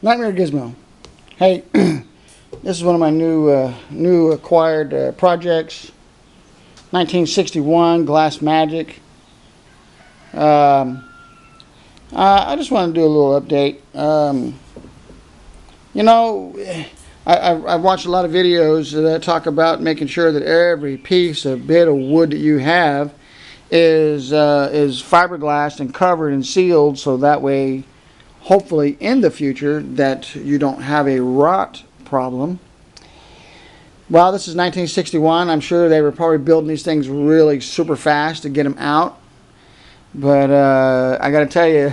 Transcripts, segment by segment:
Nightmare Gizmo. Hey, this is one of my new acquired projects. 1961 Glass Magic. I just want to do a little update. You know, I've watched a lot of videos that talk about making sure that every piece of bit of wood that you have is fiberglass and covered and sealed, so that way, hopefully in the future, that you don't have a rot problem. Well, this is 1961. I'm sure they were probably building these things really super fast to get them out. But I got to tell you,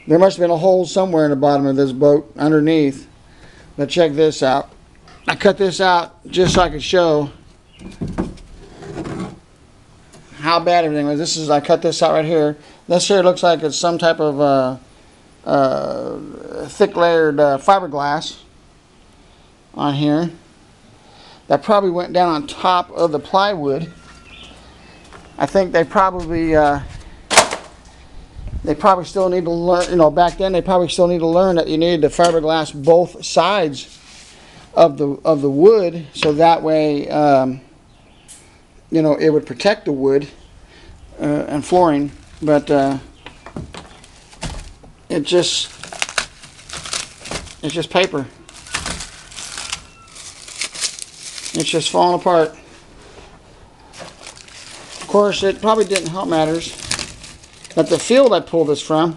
there must have been a hole somewhere in the bottom of this boat underneath. But check this out. I cut this out just so I could show how bad everything was. I cut this out right here. This here looks like it's some type of thick layered fiberglass on here that probably went down on top of the plywood. I think they probably still need to learn, you know, back then they probably still need to learn that you needed to fiberglass both sides of the wood, so that way you know, it would protect the wood and flooring. But it's just paper. It's just falling apart. Of course, it probably didn't help matters that the field I pulled this from,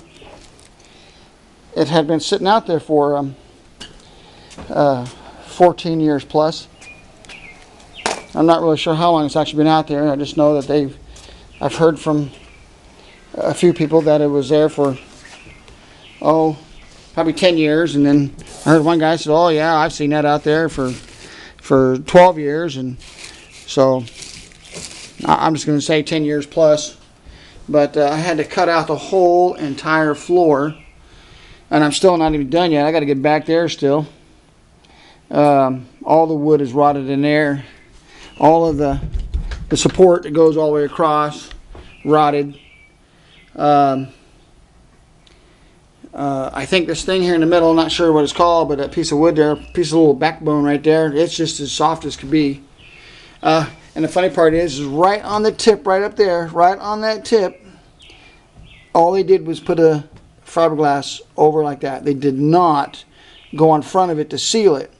it had been sitting out there for 14 years plus. I'm not really sure how long it's actually been out there. I just know that I've heard from a few people that it was there for, probably 10 years. And then I heard one guy said, oh yeah, I've seen that out there for 12 years. And so I'm just going to say 10 years plus. But I had to cut out the whole entire floor. And I'm still not even done yet. I got to get back there still. All the wood is rotted in there. All of the support that goes all the way across, rotted. I think this thing here in the middle, I'm not sure what it's called, but that piece of wood there, piece of little backbone right there, it's just as soft as could be. And the funny part is right on the tip, right up there, right on that tip, all they did was put a fiberglass over like that. They did not go on front of it to seal it.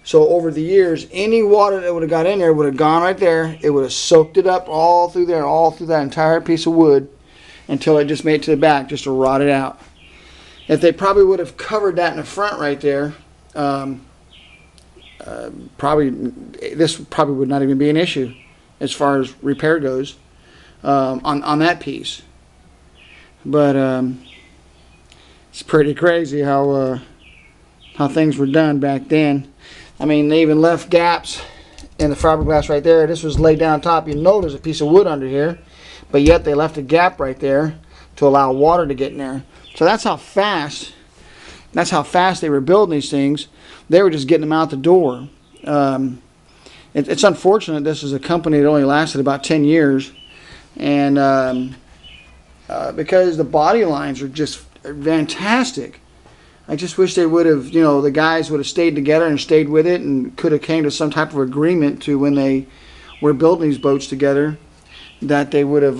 So over the years, any water that would have got in there would have gone right there. It would have soaked it up all through there, all through that entire piece of wood, until it just made it to the back, just to rot it out. If they probably would have covered that in the front right there, this probably would not even be an issue as far as repair goes on that piece. But it's pretty crazy how things were done back then. I mean, they even left gaps in the fiberglass right there. This was laid down on top. You know there's a piece of wood under here, but yet they left a gap right there to allow water to get in there. So that's how fast they were building these things. They were just getting them out the door. It's unfortunate this is a company that only lasted about 10 years, and because the body lines are just fantastic. I just wish they would have, you know, the guys would have stayed together and stayed with it and could have came to some type of agreement to, when they were building these boats together, that they would have,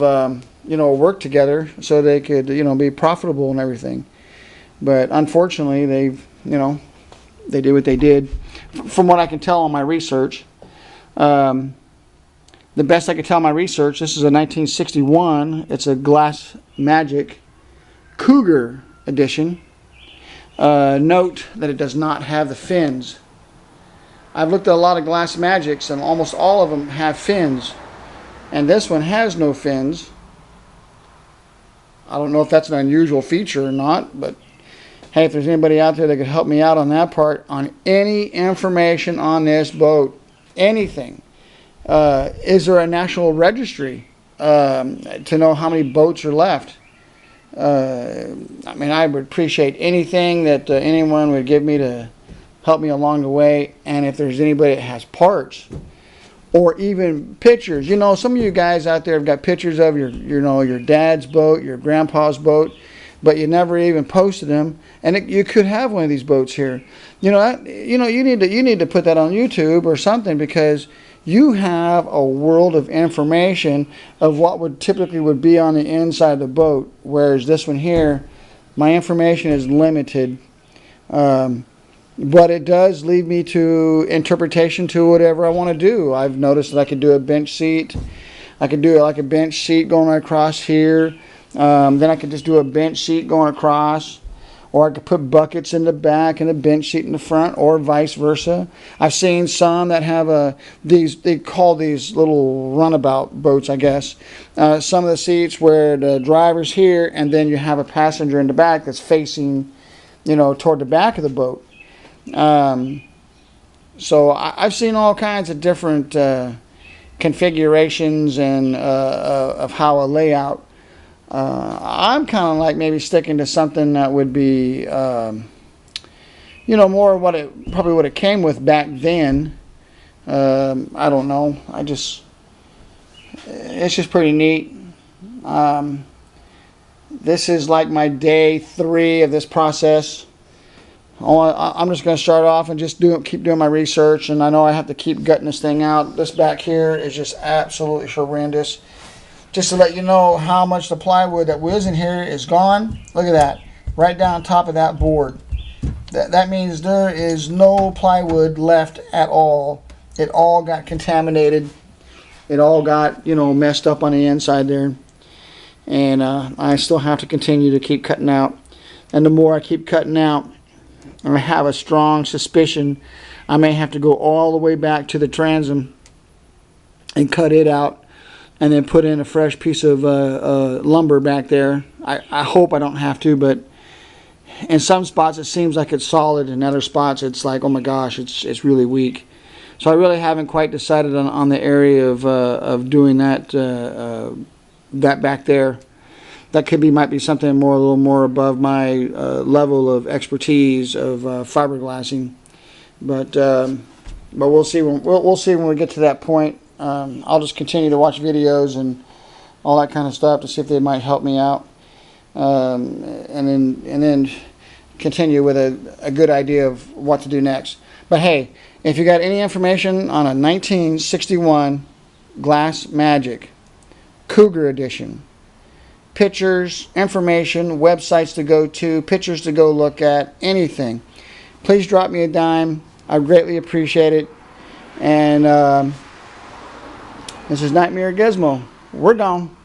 you know, worked together so they could, you know, be profitable and everything. But unfortunately, they did what they did. From what I can tell on my research, the best I could tell on my research, this is a 1961. It's a Glass Magic Cougar edition. Note that it does not have the fins. I've looked at a lot of Glass Magics, and almost all of them have fins. And this one has no fins. I don't know if that's an unusual feature or not, but hey, if there's anybody out there that could help me out on that part, on any information on this boat, anything. Is there a national registry to know how many boats are left? I mean, I would appreciate anything that anyone would give me to help me along the way. And if there's anybody that has parts or even pictures, you know, some of you guys out there have got pictures of your dad's boat, your grandpa's boat. but you never even posted them. And you could have one of these boats here. You know, you need to put that on YouTube or something, because you have a world of information of what would typically be on the inside of the boat, whereas this one here, my information is limited. But it does lead me to interpretation to whatever I want to do. I've noticed that I could do a bench seat. I could do like a bench seat going across here. Then I could just do a bench seat going across. Or I could put buckets in the back and a bench seat in the front, or vice versa. I've seen some that have they call these little runabout boats, I guess. Some of the seats where the driver's here, and then you have a passenger in the back that's facing, you know, toward the back of the boat. So I've seen all kinds of different configurations and of how a layout. I'm kind of like maybe sticking to something that would be, you know, more what it probably would have came with back then. I don't know. It's just pretty neat. This is like my day 3 of this process. I'm just going to start off and just keep doing my research, and I know I have to keep gutting this thing out. This back here is just absolutely horrendous. Just to let you know how much the plywood that was in here is gone. Look at that, right down top of that board. That means there is no plywood left at all. It all got contaminated. It all got, you know, messed up on the inside there. And I still have to continue to keep cutting out. And the more I keep cutting out, I have a strong suspicion I may have to go all the way back to the transom and cut it out, and then put in a fresh piece of lumber back there. I hope I don't have to, but in some spots it seems like it's solid, and other spots it's like, oh my gosh, it's really weak. So I really haven't quite decided on the area of doing that that back there. That might be something a little more above my level of expertise of fiberglassing, but we'll see when we get to that point. I'll just continue to watch videos and all that kind of stuff to see if they might help me out, and then continue with a good idea of what to do next. But hey, if you got any information on a 1961 Glass Magic Cougar edition, pictures, information, websites to go to, pictures to go look at, anything, please drop me a dime. I greatly appreciate it. And this is Nightmare Gizmo. We're gone.